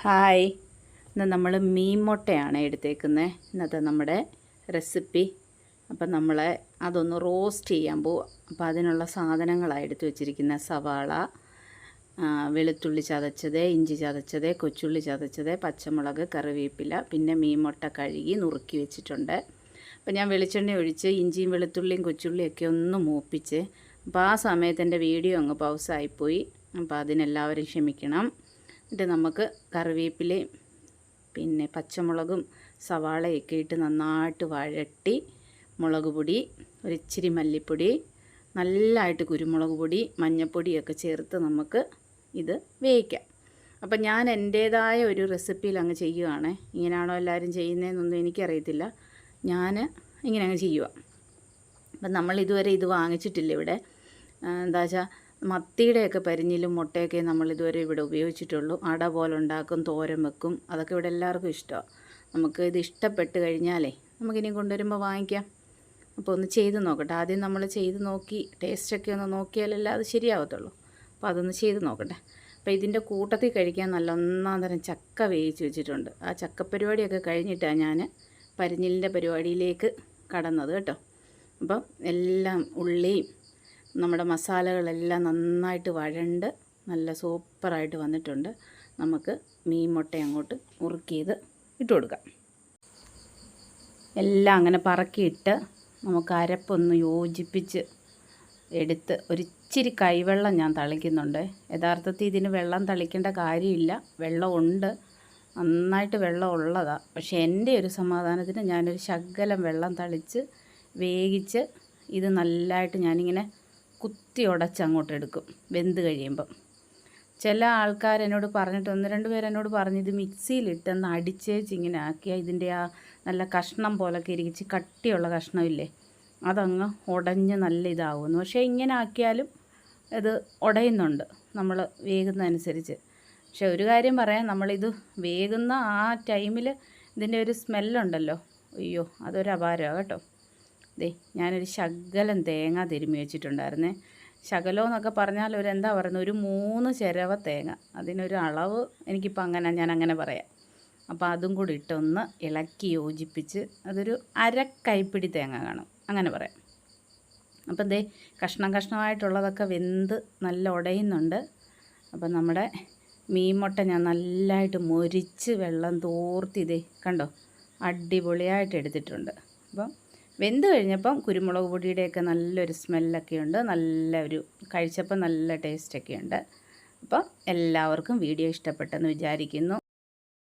Hi, ഇന്ന് നമ്മൾ മീൻ മുട്ടയാണ് എടുത്തേക്കുന്നത്. ഇന്നത്തെ നമ്മുടെ റെസിപ്പി. അപ്പം നമ്മൾ അതൊന്ന് റോസ്റ്റ് ചെയ്യാൻ പോവുക. അപ്പോൾ അതിനുള്ള സാധനങ്ങളാണ് എടുത്ത് വെച്ചിരിക്കുന്ന സവാള, വെളുത്തുള്ളി ചതച്ചത്, ഇഞ്ചി ചതച്ചത്, കൊച്ചുള്ളി ചതച്ചത്, പച്ചമുളക്, കറിവേപ്പില, പിന്നെ മീൻ മുട്ട കഴുകി നുറുക്കി വെച്ചിട്ടുണ്ട്. അപ്പോൾ ഞാൻ വെളിച്ചെണ്ണ ഒഴിച്ച് ഇഞ്ചിയും വെളുത്തുള്ളിയും കൊച്ചുള്ളിയൊക്കെ ഒന്ന് മൂപ്പിച്ച്, അപ്പോൾ ആ സമയത്ത് എൻ്റെ വീഡിയോ അങ്ങ് പൗസായിപ്പോയി. അപ്പോൾ അതിനെല്ലാവരും ക്ഷമിക്കണം. എന്നിട്ട് നമുക്ക് കറിവേപ്പിലയും പിന്നെ പച്ചമുളകും സവാളയൊക്കെ ഇട്ട് നന്നായിട്ട് വഴട്ടി, മുളക് പൊടി, ഒരിച്ചിരി മല്ലിപ്പൊടി, നല്ലതായിട്ട് കുരുമുളക് പൊടി, മഞ്ഞൾപ്പൊടിയൊക്കെ ചേർത്ത് നമുക്ക് ഇത് വേവിക്കാം. അപ്പം ഞാൻ എൻ്റേതായ ഒരു റെസിപ്പിയിൽ അങ്ങ് ചെയ്യുകയാണ്. ഇങ്ങനെയാണോ എല്ലാവരും ചെയ്യുന്നതെന്നൊന്നും എനിക്കറിയത്തില്ല. ഞാൻ ഇങ്ങനെ അങ്ങ് ചെയ്യുക. അപ്പം നമ്മൾ ഇതുവരെ ഇത് വാങ്ങിച്ചിട്ടില്ല ഇവിടെ. എന്താ വെച്ചാൽ മത്തിയുടെയൊക്കെ പരിഞ്ഞിലും മുട്ടയൊക്കെ നമ്മളിതുവരെ ഇവിടെ ഉപയോഗിച്ചിട്ടുള്ളൂ. അട പോലെ ഉണ്ടാക്കും, തോരൻ വെക്കും. അതൊക്കെ ഇവിടെ എല്ലാവർക്കും ഇഷ്ടമാണ്. നമുക്ക് ഇത് ഇഷ്ടപ്പെട്ട് കഴിഞ്ഞാലേ നമുക്കിനി കൊണ്ടുവരുമ്പോൾ വാങ്ങിക്കാം. അപ്പോൾ ഒന്ന് ചെയ്ത് നോക്കട്ടെ. ആദ്യം നമ്മൾ ചെയ്ത് നോക്കി ടേസ്റ്റൊക്കെ ഒന്ന് നോക്കിയാലല്ലേ അത് ശരിയാവത്തുള്ളൂ. അപ്പോൾ അതൊന്ന് ചെയ്ത് നോക്കട്ടെ. അപ്പോൾ ഇതിൻ്റെ കൂട്ടത്തിൽ കഴിക്കാൻ നല്ല ഒന്നാം തരം ചക്ക വേവിച്ച് വെച്ചിട്ടുണ്ട്. ആ ചക്ക പരിപാടിയൊക്കെ കഴിഞ്ഞിട്ടാണ് ഞാൻ പരിഞ്ഞിലിൻ്റെ പരിപാടിയിലേക്ക് കടന്നത് കേട്ടോ. അപ്പം എല്ലാം ഉള്ളിയും നമ്മുടെ മസാലകളെല്ലാം നന്നായിട്ട് വഴണ്ട് നല്ല സൂപ്പറായിട്ട് വന്നിട്ടുണ്ട്. നമുക്ക് മീൻ മുട്ട അങ്ങോട്ട് മുറുക്കിയത് ഇട്ട് കൊടുക്കാം. എല്ലാം അങ്ങനെ പറക്കിയിട്ട് നമുക്ക് അരപ്പൊന്ന് യോജിപ്പിച്ച് എടുത്ത് ഒരിച്ചിരി കൈവെള്ളം ഞാൻ തളിക്കുന്നുണ്ട്. യഥാർത്ഥത്തിൽ ഇതിന് വെള്ളം തളിക്കേണ്ട കാര്യമില്ല. വെള്ളമുണ്ട്, നന്നായിട്ട് വെള്ളം ഉള്ളതാണ്. പക്ഷേ എൻ്റെ ഒരു സമാധാനത്തിന് ഞാനൊരു ശകലം വെള്ളം തളിച്ച് വേവിച്ച് ഇത് നല്ലതായിട്ട് ഞാനിങ്ങനെ കുത്തി ഉടച്ച് അങ്ങോട്ട് എടുക്കും വെന്ത് കഴിയുമ്പം. ചില ആൾക്കാർ എന്നോട് പറഞ്ഞിട്ട്, ഒന്ന് രണ്ട് പേര് എന്നോട് പറഞ്ഞു ഇത് മിക്സിയിലിട്ടൊന്ന് അടിച്ചേച്ച് ഇങ്ങനെ ആക്കിയാൽ ഇതിൻ്റെ ആ നല്ല കഷ്ണം പോലൊക്കെ ഇരിച്ച് കട്ടിയുള്ള കഷ്ണമില്ലേ അതങ്ങ് ഉടഞ്ഞ് നല്ല ഇതാവുമെന്ന്. പക്ഷേ ഇങ്ങനെ ആക്കിയാലും ഇത് ഉടയുന്നുണ്ട് നമ്മൾ വേകുന്നതനുസരിച്ച്. പക്ഷേ ഒരു കാര്യം പറയാം, നമ്മളിത് വേകുന്ന ആ ടൈമിൽ ഇതിൻ്റെ ഒരു സ്മെല്ലുണ്ടല്ലോ, അയ്യോ അതൊരു അപാരമാണ് കേട്ടോ. ദേ ഞാനൊരു ശകലം തേങ്ങ തിരുമ്മി വെച്ചിട്ടുണ്ടായിരുന്നേ. ശകലം എന്നൊക്കെ പറഞ്ഞാൽ ഒരു എന്താ പറയുന്നത്, ഒരു 3 ചിരവ തേങ്ങ. അതിനൊരു അളവ് എനിക്കിപ്പോൾ ഞാൻ അങ്ങനെ പറയാം. അപ്പോൾ അതും കൂടി ഇട്ടൊന്ന് ഇളക്കി യോജിപ്പിച്ച് അതൊരു കൈപ്പിടി തേങ്ങ കാണും, അങ്ങനെ പറയാം. അപ്പം ദേ കഷ്ണമായിട്ടുള്ളതൊക്കെ വെന്ത് നല്ല ഉടയുന്നുണ്ട്. അപ്പം നമ്മുടെ മീൻ മുട്ട ഞാൻ നല്ലതായിട്ട് മൊരിച്ച് വെള്ളം തോർത്തി ഇതേ കണ്ടോ അടിപൊളിയായിട്ട് എടുത്തിട്ടുണ്ട്. അപ്പം വെന്ത് കഴിഞ്ഞപ്പം കുരുമുളക് പൊടിയുടെയൊക്കെ നല്ലൊരു സ്മെല്ലൊക്കെ ഉണ്ട്. നല്ലൊരു കഴിച്ചപ്പോൾ നല്ല ടേസ്റ്റൊക്കെ ഉണ്ട്. അപ്പം എല്ലാവർക്കും വീഡിയോ ഇഷ്ടപ്പെട്ടെന്ന് വിചാരിക്കുന്നു.